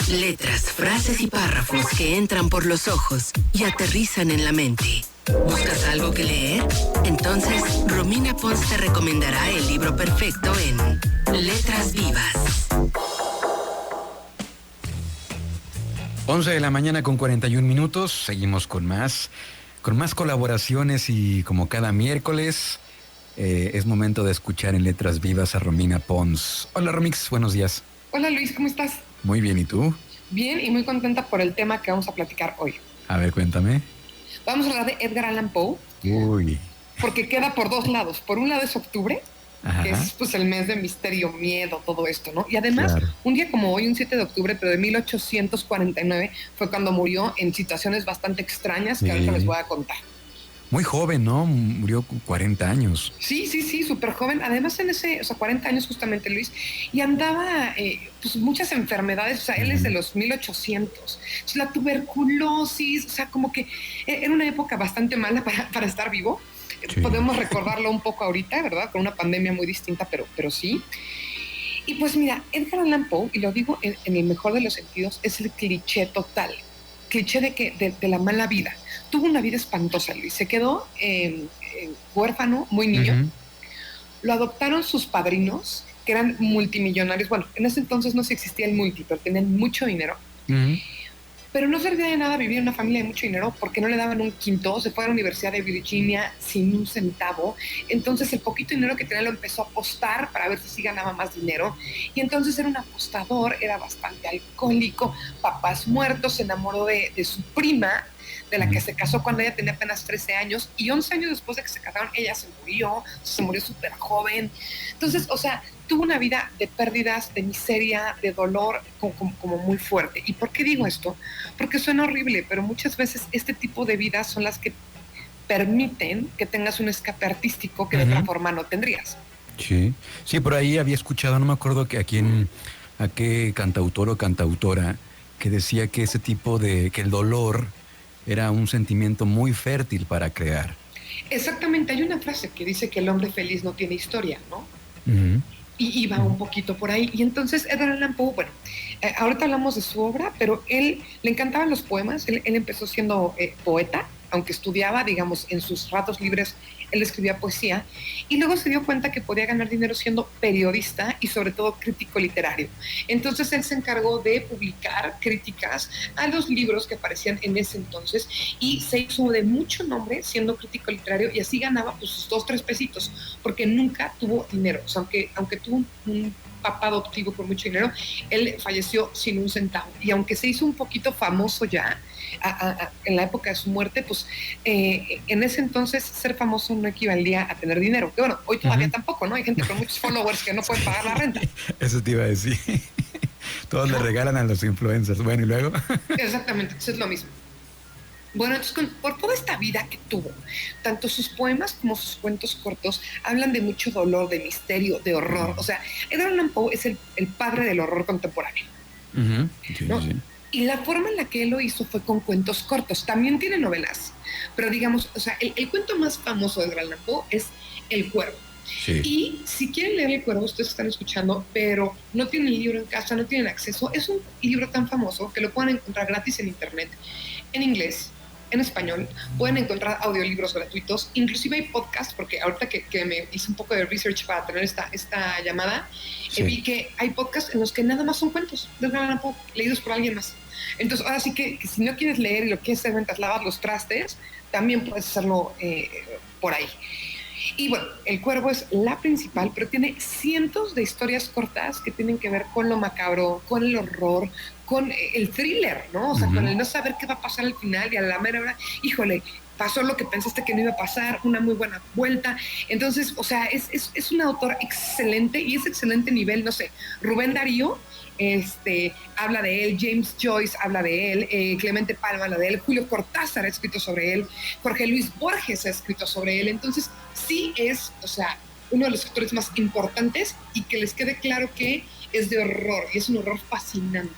Letras, frases y párrafos que entran por los ojos y aterrizan en la mente. ¿Buscas algo que leer? Entonces, Romina Pons te recomendará el libro perfecto en Letras Vivas. 11 de la mañana con 41 minutos. Seguimos con más colaboraciones y como cada miércoles es momento de escuchar en Letras Vivas a Romina Pons. Hola Romix, buenos días. Hola Luis, ¿cómo estás? Muy bien, ¿y tú? Bien y muy contenta por el tema que vamos a platicar hoy. A ver, cuéntame. Vamos a hablar de Edgar Allan Poe. Uy. Porque queda por dos lados. Por un lado es octubre, Ajá. que es pues el mes de misterio, miedo, todo esto, ¿no? Y además, claro, un día como hoy, un 7 de octubre, pero de 1849, fue cuando murió en situaciones bastante extrañas que ahorita les voy a contar. Muy joven, ¿no? Murió con 40 años. Sí, súper joven. Además, en ese, 40 años justamente, Luis, y andaba, pues, muchas enfermedades. O sea, él es de los 1800. La tuberculosis, o sea, como que era una época bastante mala para estar vivo. Sí. Podemos recordarlo un poco ahorita, ¿verdad? Con una pandemia muy distinta, pero sí. Y pues mira, Edgar Allan Poe, y lo digo en el mejor de los sentidos, es el cliché total. Cliché de la mala vida. Tuvo una vida espantosa, Luis. Se quedó huérfano, muy niño. Uh-huh. Lo adoptaron sus padrinos, que eran multimillonarios. Bueno, en ese entonces no se existía el multi, pero tenían mucho dinero. Uh-huh. Pero no servía de nada vivir en una familia de mucho dinero porque no le daban un quinto. Se fue a la Universidad de Virginia sin un centavo. Entonces el poquito dinero que tenía lo empezó a apostar para ver si ganaba más dinero. Y entonces era un apostador, era bastante alcohólico, papás muertos, se enamoró de su prima, de la que se casó cuando ella tenía apenas 13 años, y 11 años después de que se casaron, ella se murió súper joven. Entonces, o sea, tuvo una vida de pérdidas, de miseria, de dolor, como muy fuerte. ¿Y por qué digo esto? Porque suena horrible, pero muchas veces este tipo de vidas son las que permiten que tengas un escape artístico que de otra forma no tendrías. Sí, por ahí había escuchado, no me acuerdo a qué cantautor o cantautora, que decía que ese tipo que el dolor era un sentimiento muy fértil para crear. Exactamente, hay una frase que dice que el hombre feliz no tiene historia, ¿no? Uh-huh. Y va un poquito por ahí. Y entonces Edgar Allan Poe, bueno, ahorita hablamos de su obra, pero él le encantaban los poemas. Él empezó siendo poeta, aunque estudiaba, digamos, en sus ratos libres, él escribía poesía, y luego se dio cuenta que podía ganar dinero siendo periodista y sobre todo crítico literario. Entonces él se encargó de publicar críticas a los libros que aparecían en ese entonces y se hizo de mucho nombre siendo crítico literario, y así ganaba pues sus 2-3 pesitos, porque nunca tuvo dinero. O sea, aunque tuvo un papá adoptivo con mucho dinero, él falleció sin un centavo. Y aunque se hizo un poquito famoso ya en la época de su muerte, pues en ese entonces ser famoso no equivalía a tener dinero. Que bueno, hoy todavía tampoco, ¿no? Hay gente con muchos followers que no pueden pagar la renta. Eso te iba a decir. Todos le regalan a los influencers. Bueno, ¿y luego? Exactamente, eso es lo mismo. Bueno, entonces por toda esta vida que tuvo, tanto sus poemas como sus cuentos cortos hablan de mucho dolor, de misterio, de horror. O sea, Edgar Allan Poe es el padre del horror contemporáneo. Uh-huh. Sí, ¿no? Sí. Y la forma en la que él lo hizo fue con cuentos cortos. También tiene novelas, pero digamos, o sea, el cuento más famoso de Edgar Allan Poe es El Cuervo. Sí. Y si quieren leer El Cuervo, ustedes están escuchando, pero no tienen el libro en casa, no tienen acceso, es un libro tan famoso que lo pueden encontrar gratis en internet, en inglés, en español. Pueden encontrar audiolibros gratuitos, inclusive hay podcasts, porque ahorita que me hice un poco de research para tener esta llamada, sí, vi que hay podcasts en los que nada más son cuentos de Edgar Allan Poe, leídos por alguien más. Entonces, ahora sí que si no quieres leer y lo quieres hacer mientras lavas los trastes, también puedes hacerlo por ahí. Y bueno, El Cuervo es la principal, pero tiene cientos de historias cortas que tienen que ver con lo macabro, con el horror, con el thriller, ¿no? O sea, con el no saber qué va a pasar al final y a la mera hora, híjole, pasó lo que pensaste que no iba a pasar, una muy buena vuelta. Entonces, o sea, es un autor excelente, y es excelente nivel, no sé, Rubén Darío habla de él, James Joyce habla de él, Clemente Palma habla de él, Julio Cortázar ha escrito sobre él, Jorge Luis Borges ha escrito sobre él. Entonces sí es, o sea, uno de los autores más importantes, y que les quede claro que es de horror, y es un horror fascinante.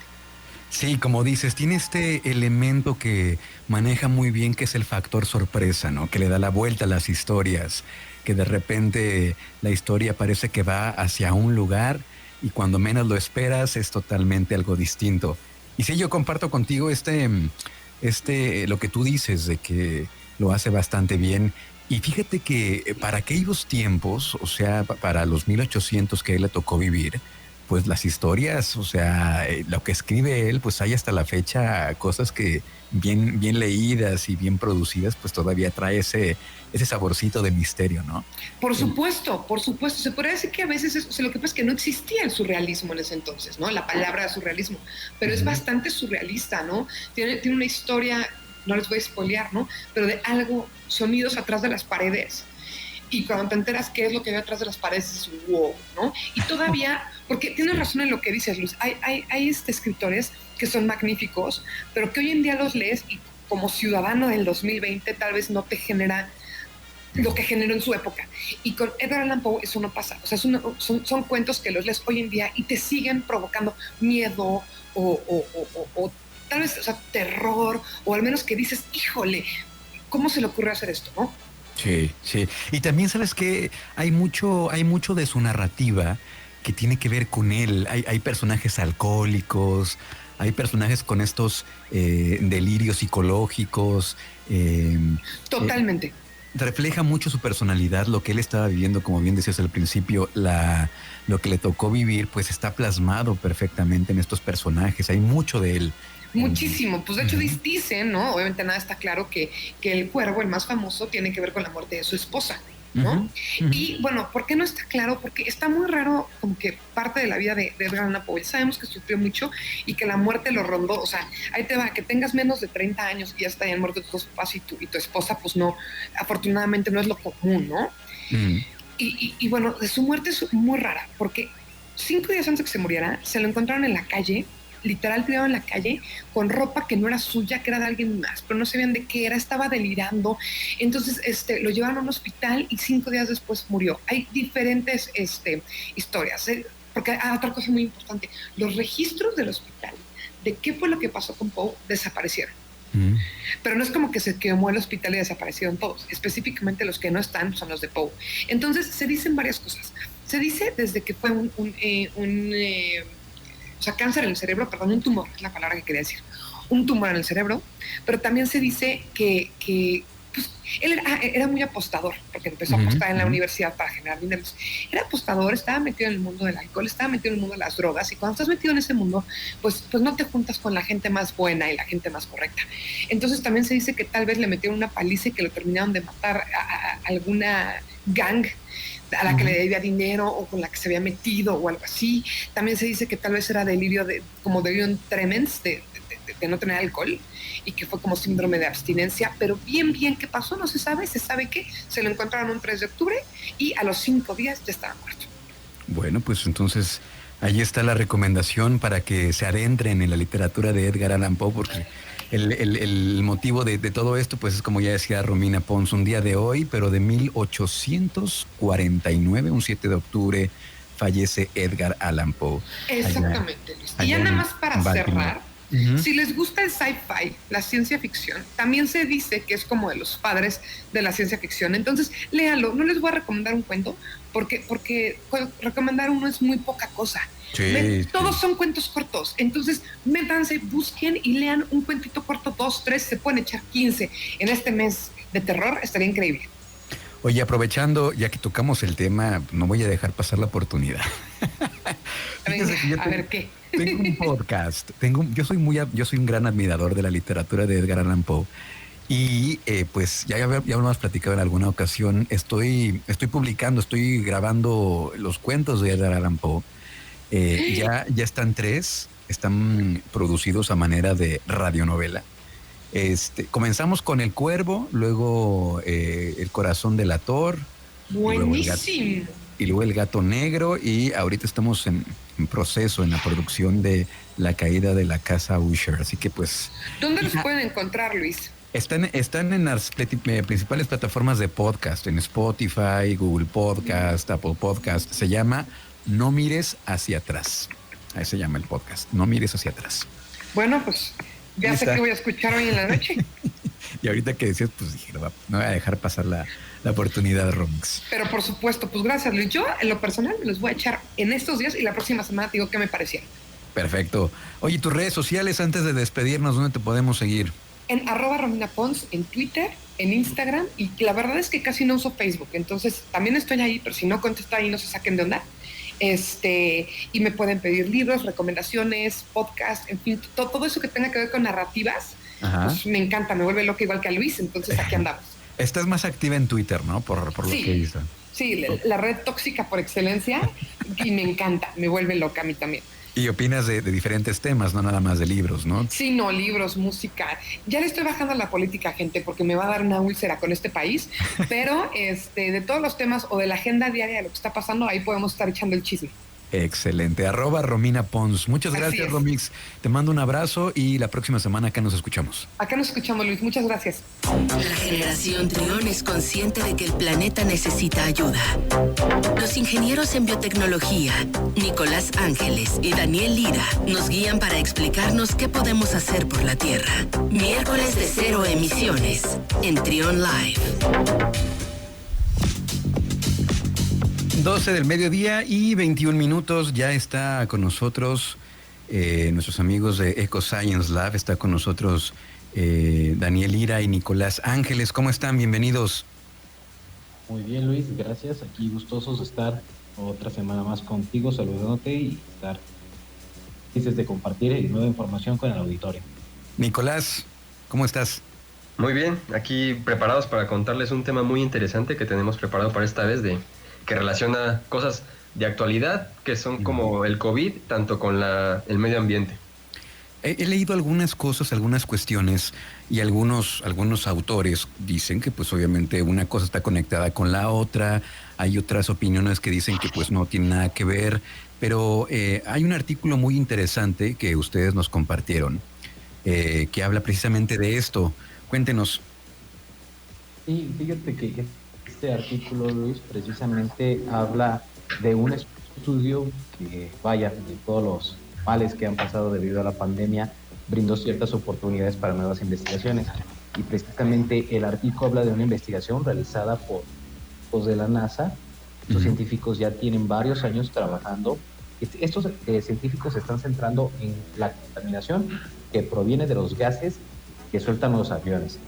Sí, como dices, tiene este elemento que maneja muy bien, que es el factor sorpresa, ¿no? Que le da la vuelta a las historias, que de repente la historia parece que va hacia un lugar y cuando menos lo esperas es totalmente algo distinto. Y sí, yo comparto contigo lo que tú dices de que lo hace bastante bien. Y fíjate que para aquellos tiempos, o sea, para los 1800 que él le tocó vivir, pues las historias, o sea, lo que escribe él, pues hay hasta la fecha cosas que bien leídas y bien producidas, pues todavía trae ese saborcito de misterio, ¿no? Por supuesto, por supuesto. Se podría decir que a veces, o sea, lo que pasa es que no existía el surrealismo en ese entonces, ¿no? La palabra surrealismo, pero es bastante surrealista, ¿no? Tiene una historia, no les voy a spoilear, ¿no? Pero de algo, sonidos atrás de las paredes. Y cuando te enteras qué es lo que hay atrás de las paredes, es wow, ¿no? Y todavía, porque tienes razón en lo que dices, Luis, hay escritores que son magníficos, pero que hoy en día los lees y como ciudadano del 2020 tal vez no te genera lo que generó en su época. Y con Edgar Allan Poe eso no pasa. O sea, son cuentos que los lees hoy en día y te siguen provocando miedo o tal vez, o sea, terror, o al menos que dices, híjole, ¿cómo se le ocurrió hacer esto, no? Sí, sí. Y también sabes que hay mucho de su narrativa que tiene que ver con él. Hay personajes alcohólicos, hay personajes con estos delirios psicológicos. Totalmente. Refleja mucho su personalidad, lo que él estaba viviendo, como bien decías al principio, lo que le tocó vivir, pues está plasmado perfectamente en estos personajes. Hay mucho de él. Muchísimo, pues de hecho dicen, ¿no? Obviamente nada está claro que el cuervo, el más famoso, tiene que ver con la muerte de su esposa, ¿no? Y bueno, ¿por qué no está claro? Porque está muy raro como que parte de la vida de Edgar Allan Poe. Sabemos que sufrió mucho y que la muerte lo rondó, o sea, ahí te va, que tengas menos de 30 años y ya está hayan muerto tus papás y tu esposa, pues no, afortunadamente no es lo común, ¿no? Y bueno, de su muerte es muy rara, porque 5 días antes de que se muriera, se lo encontraron en la calle, literal tirado en la calle, con ropa que no era suya, que era de alguien más, pero no sabían de qué era, estaba delirando. Entonces lo llevaron a un hospital y 5 días después murió. Hay diferentes historias, porque hay otra cosa muy importante, los registros del hospital de qué fue lo que pasó con Poe desaparecieron. Pero no es como que se quemó el hospital y desaparecieron todos, específicamente los que no están son los de Poe. Entonces se dicen varias cosas. Se dice desde que fue o sea, cáncer en el cerebro, perdón, un tumor, es la palabra que quería decir, un tumor en el cerebro, pero también se dice que pues, él era muy apostador, porque empezó a apostar en la universidad para generar dinero. Era apostador, estaba metido en el mundo del alcohol, estaba metido en el mundo de las drogas, y cuando estás metido en ese mundo, pues no te juntas con la gente más buena y la gente más correcta. Entonces también se dice que tal vez le metieron una paliza y que lo terminaron de matar a alguna gang a la que le debía dinero o con la que se había metido o algo así. También se dice que tal vez era delirio como delirium tremens de no tener alcohol y que fue como síndrome de abstinencia, pero bien qué pasó no se sabe. Se sabe que se lo encontraron un 3 de octubre y a los 5 días ya estaba muerto. Bueno, pues entonces ahí está la recomendación para que se adentren en la literatura de Edgar Allan Poe, porque el motivo de todo esto, pues es como ya decía Romina Pons, un día de hoy, pero de 1849, un 7 de octubre, fallece Edgar Allan Poe. Exactamente, Luis. Y ya nada más para cerrar, si les gusta el sci-fi, la ciencia ficción, también se dice que es como de los padres de la ciencia ficción. Entonces, léanlo. No les voy a recomendar un cuento, porque recomendar uno es muy poca cosa. Todos son cuentos cortos, entonces métanse, busquen y lean un cuentito corto, 2, 3, se pueden echar 15 en este mes de terror, estaría increíble. Oye, aprovechando, ya que tocamos el tema, no voy a dejar pasar la oportunidad. Venga, a ver qué. Tengo un podcast, yo soy un gran admirador de la literatura de Edgar Allan Poe. Y pues ya hemos platicado en alguna ocasión, estoy grabando los cuentos de Edgar Allan Poe. Ya están 3, están producidos a manera de radionovela. Comenzamos con El Cuervo, luego El Corazón delator. Buenísimo. Y luego El Gato Negro, y ahorita estamos en proceso, en la producción de La Caída de la Casa Usher. Así que pues... ¿Dónde los pueden encontrar, Luis? Están en las principales plataformas de podcast, en Spotify, Google Podcast, Apple Podcast. Se llama No Mires Hacia Atrás. Ahí se llama el podcast, No Mires Hacia Atrás. Bueno, pues ya sé que voy a escuchar hoy en la noche. Y ahorita que decías, pues dije, no voy a dejar pasar la oportunidad, Romix. Pero por supuesto, pues gracias, Luis. Yo, en lo personal, me los voy a echar en estos días y la próxima semana te digo qué me parecieron. Perfecto. Oye, tus redes sociales antes de despedirnos, ¿dónde te podemos seguir? En @RominaPons, en Twitter, en Instagram, y la verdad es que casi no uso Facebook, entonces también estoy ahí, pero si no contesto ahí no se saquen de onda. Y me pueden pedir libros, recomendaciones, podcast, en fin, todo eso que tenga que ver con narrativas. Ajá. Pues me encanta, me vuelve loca igual que a Luis, entonces aquí andamos. Estás más activa en Twitter, ¿no? Por lo que he visto. Sí, la red tóxica por excelencia, y me encanta, me vuelve loca a mí también. Y opinas de diferentes temas, no nada más de libros, ¿no? Sí, no, libros, música. Ya le estoy bajando a la política, gente, porque me va a dar una úlcera con este país, pero de todos los temas o de la agenda diaria de lo que está pasando, ahí podemos estar echando el chisme. Excelente. @Romina Pons. Muchas gracias, Romix. Te mando un abrazo y la próxima semana acá nos escuchamos. Acá nos escuchamos, Luis. Muchas gracias. La generación Trión es consciente de que el planeta necesita ayuda. Los ingenieros en biotecnología, Nicolás Ángeles y Daniel Lira, nos guían para explicarnos qué podemos hacer por la Tierra. Miércoles de cero emisiones en Trión Live. 12 del mediodía y 21 minutos. Ya está con nosotros nuestros amigos de EcoScience Lab. Está con nosotros Daniel Lira y Nicolás Ángeles. ¿Cómo están? Bienvenidos. Muy bien, Luis, gracias. Aquí gustosos de estar otra semana más contigo, saludándote y estar felices de compartir nueva información con el auditorio. Nicolás, ¿cómo estás? Muy bien, aquí preparados para contarles un tema muy interesante que tenemos preparado para esta vez, que relaciona cosas de actualidad que son como el COVID, tanto con el medio ambiente. He leído algunas cosas, algunas cuestiones, y algunos autores dicen que pues obviamente una cosa está conectada con la otra. Hay otras opiniones que dicen que pues no tiene nada que ver, pero hay un artículo muy interesante que ustedes nos compartieron que habla precisamente de esto. Cuéntenos. Sí, fíjate que este artículo, Luis, precisamente habla de un estudio que, vaya, de todos los males que han pasado debido a la pandemia, brindó ciertas oportunidades para nuevas investigaciones. Y precisamente el artículo habla de una investigación realizada por los de la NASA. Estos científicos ya tienen varios años trabajando. Estos científicos se están centrando en la contaminación que proviene de los gases que sueltan los aviones.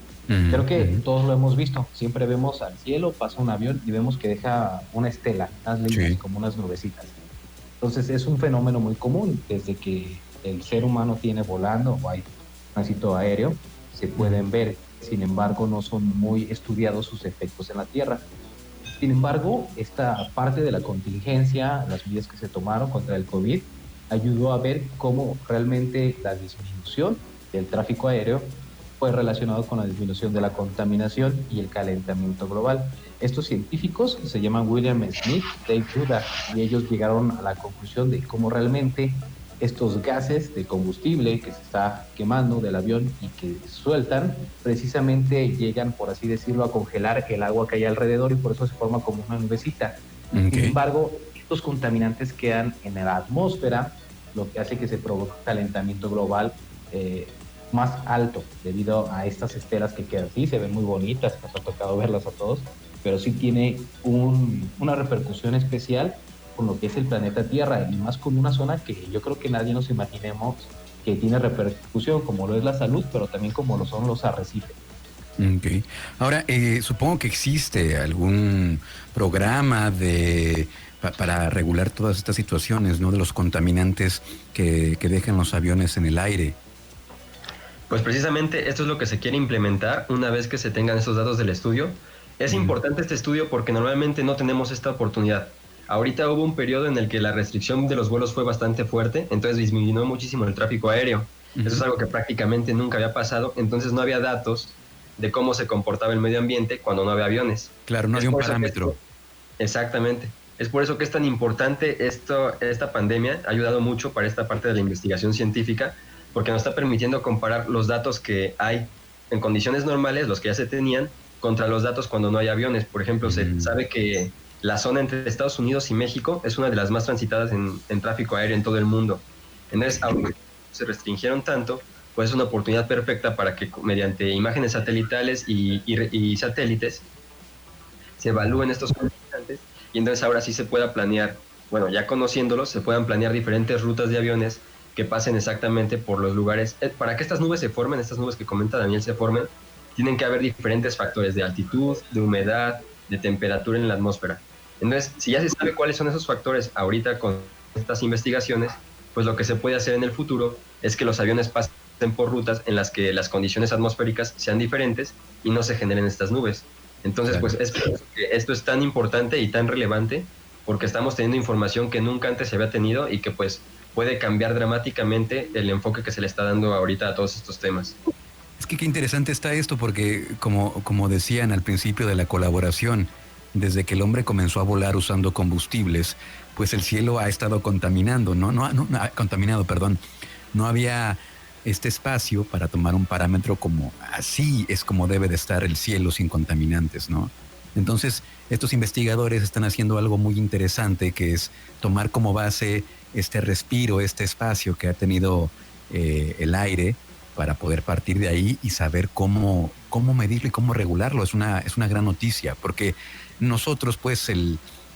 Creo que todos lo hemos visto. Siempre vemos al cielo, pasa un avión y vemos que deja una estela, unas líneas, como unas nubecitas. Entonces es un fenómeno muy común. Desde que el ser humano tiene volando o hay tránsito aéreo, se pueden ver. Sin embargo, no son muy estudiados sus efectos en la Tierra. Sin embargo, esta parte de la contingencia, las medidas que se tomaron contra el COVID, ayudó a ver cómo realmente la disminución del tráfico aéreo fue relacionado con la disminución de la contaminación y el calentamiento global. Estos científicos se llaman William Smith, Dave Judah, y ellos llegaron a la conclusión de cómo realmente estos gases de combustible que se está quemando del avión y que sueltan, precisamente llegan, por así decirlo, a congelar el agua que hay alrededor y por eso se forma como una nubecita. Sin embargo, estos contaminantes quedan en la atmósfera, lo que hace que se provoque un calentamiento global más alto debido a estas estelas que quedan. Sí, se ven muy bonitas, nos ha tocado verlas a todos, pero sí tiene una repercusión especial con lo que es el planeta Tierra, y más con una zona que yo creo que nadie nos imaginemos que tiene repercusión, como lo es la salud, pero también como lo son los arrecifes. Okay. Ahora, supongo que existe algún programa para regular todas estas situaciones, ¿no? De los contaminantes que dejan los aviones en el aire. Pues precisamente esto es lo que se quiere implementar una vez que se tengan esos datos del estudio. Es importante este estudio porque normalmente no tenemos esta oportunidad. Ahorita hubo un periodo en el que la restricción de los vuelos fue bastante fuerte, entonces disminuyó muchísimo el tráfico aéreo. Eso es algo que prácticamente nunca había pasado, entonces no había datos de cómo se comportaba el medio ambiente cuando no había aviones. Claro, no había un parámetro. Exactamente. Es por eso que es tan importante esta pandemia. Ha ayudado mucho para esta parte de la investigación científica, porque nos está permitiendo comparar los datos que hay en condiciones normales, los que ya se tenían, contra los datos cuando no hay aviones. Por ejemplo, se sabe que la zona entre Estados Unidos y México es una de las más transitadas en tráfico aéreo en todo el mundo. Entonces, aunque se restringieron tanto, pues es una oportunidad perfecta para que mediante imágenes satelitales y satélites se evalúen estos contaminantes, y entonces ahora sí se pueda planear, bueno, ya conociéndolos, se puedan planear diferentes rutas de aviones que pasen exactamente por los lugares. Para que estas nubes se formen, estas nubes que comenta Daniel se formen, tienen que haber diferentes factores de altitud, de humedad, de temperatura en la atmósfera. Entonces, si ya se sabe cuáles son esos factores ahorita con estas investigaciones, pues lo que se puede hacer en el futuro es que los aviones pasen por rutas en las que las condiciones atmosféricas sean diferentes y no se generen estas nubes. Entonces, pues es por eso que esto es tan importante y tan relevante, porque estamos teniendo información que nunca antes se había tenido y que pues puede cambiar dramáticamente el enfoque que se le está dando ahorita a todos estos temas. Es que qué interesante está esto, porque como decían al principio de la colaboración, desde que el hombre comenzó a volar usando combustibles, pues el cielo ha estado contaminando, contaminado, perdón. No había este espacio para tomar un parámetro como así es como debe de estar el cielo sin contaminantes, ¿no? Entonces, estos investigadores están haciendo algo muy interesante, que es tomar como base este respiro, este espacio que ha tenido el aire, para poder partir de ahí y saber cómo medirlo y cómo regularlo. Es una gran noticia, porque nosotros, pues,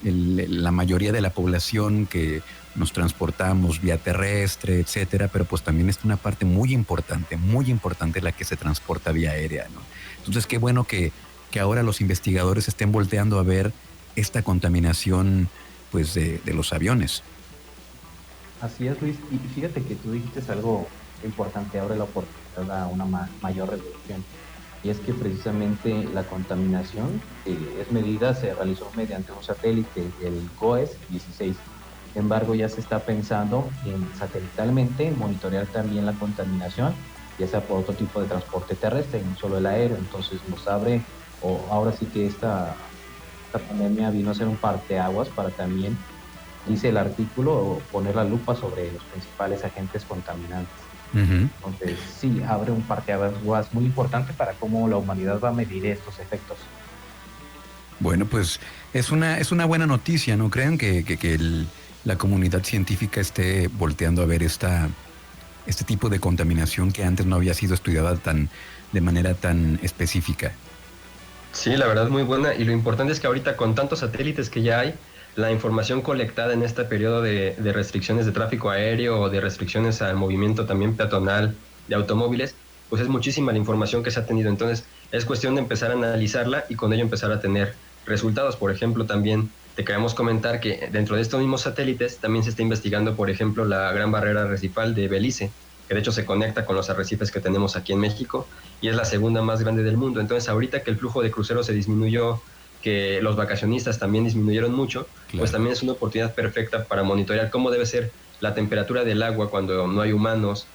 la mayoría de la población que nos transportamos vía terrestre, etcétera, pero pues también es una parte muy importante la que se transporta vía aérea, ¿no? Entonces, qué bueno que ahora los investigadores estén volteando a ver esta contaminación, pues, de los aviones. Así es, Luis. Y fíjate que tú dijiste algo importante, abre la oportunidad a una mayor reducción. Y es que precisamente la contaminación es medida, se realizó mediante un satélite, el GOES-16. Sin embargo, ya se está pensando en satelitalmente monitorear también la contaminación, ya sea por otro tipo de transporte terrestre, no solo el aéreo. Entonces nos abre, o ahora sí que esta pandemia vino a ser un parteaguas para también, dice el artículo, poner la lupa sobre los principales agentes contaminantes. Entonces sí, abre un parteaguas muy importante para cómo la humanidad va a medir estos efectos. Bueno, pues es una buena noticia, ¿no creen? Que la comunidad científica esté volteando a ver este tipo de contaminación que antes no había sido estudiada de manera tan específica. Sí, la verdad muy buena, y lo importante es que ahorita con tantos satélites que ya hay, la información colectada en este periodo de restricciones de tráfico aéreo o de restricciones al movimiento también peatonal de automóviles, pues es muchísima la información que se ha tenido. Entonces es cuestión de empezar a analizarla y con ello empezar a tener resultados. Por ejemplo, también te queremos comentar que dentro de estos mismos satélites también se está investigando, por ejemplo, la Gran Barrera Arrecifal de Belice, que de hecho se conecta con los arrecifes que tenemos aquí en México y es la segunda más grande del mundo. Entonces ahorita que el flujo de cruceros se disminuyó, que los vacacionistas también disminuyeron mucho, claro, pues también es una oportunidad perfecta para monitorear cómo debe ser la temperatura del agua cuando no hay humanos,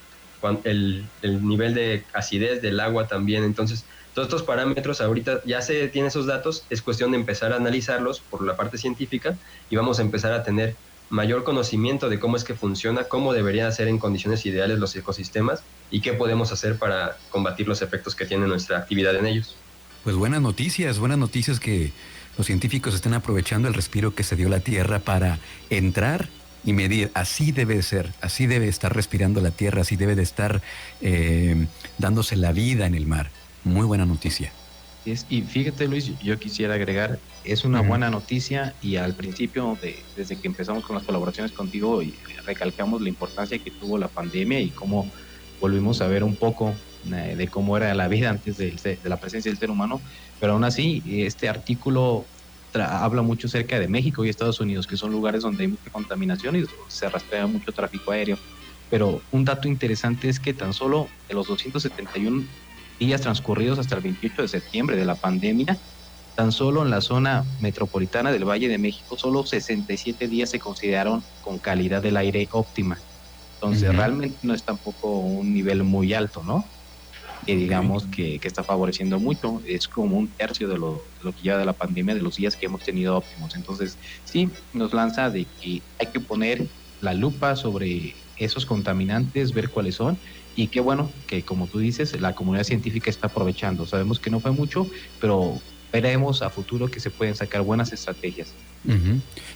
el nivel de acidez del agua también. Entonces, todos estos parámetros ahorita ya se tienen esos datos, es cuestión de empezar a analizarlos por la parte científica y vamos a empezar a tener mayor conocimiento de cómo es que funciona, cómo deberían ser en condiciones ideales los ecosistemas y qué podemos hacer para combatir los efectos que tiene nuestra actividad en ellos. Pues buenas noticias que los científicos estén aprovechando el respiro que se dio la Tierra para entrar y medir. Así debe ser, así debe estar respirando la Tierra, así debe de estar dándose la vida en el mar. Muy buena noticia. Y fíjate, Luis, yo quisiera agregar, es una buena noticia, y al principio, desde que empezamos con las colaboraciones contigo, y recalcamos la importancia que tuvo la pandemia y cómo volvimos a ver un poco de cómo era la vida antes de la presencia del ser humano, pero aún así este artículo habla mucho acerca de México y Estados Unidos, que son lugares donde hay mucha contaminación y se rastrea mucho tráfico aéreo. Pero un dato interesante es que tan solo de los 271 días transcurridos hasta el 28 de septiembre de la pandemia, tan solo en la zona metropolitana del Valle de México, solo 67 días se consideraron con calidad del aire óptima. Entonces, realmente no es tampoco un nivel muy alto, ¿no? Que digamos que está favoreciendo mucho. Es como un tercio de lo que lleva de la pandemia, de los días que hemos tenido óptimos. Entonces, sí, nos lanza de que hay que poner la lupa sobre esos contaminantes, ver cuáles son, y qué bueno que, como tú dices, la comunidad científica está aprovechando. Sabemos que no fue mucho, pero veremos a futuro que se pueden sacar buenas estrategias.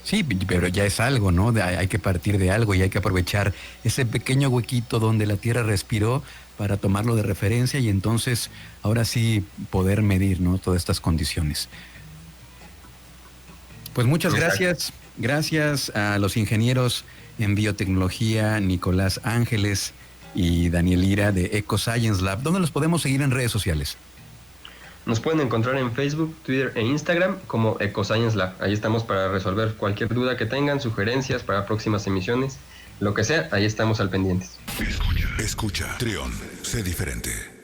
Sí, pero ya es algo, ¿no? Hay que partir de algo y hay que aprovechar ese pequeño huequito donde la Tierra respiró para tomarlo de referencia y entonces ahora sí poder medir, ¿no?, todas estas condiciones. Pues muchas gracias a los ingenieros en biotecnología, Nicolás Ángeles y Daniel Lira de EcoScience Lab. ¿Dónde los podemos seguir en redes sociales? Nos pueden encontrar en Facebook, Twitter e Instagram como EcoScience Lab. Ahí estamos para resolver cualquier duda que tengan, sugerencias para próximas emisiones, lo que sea, ahí estamos al pendientes. Escucha, Trión, sé diferente.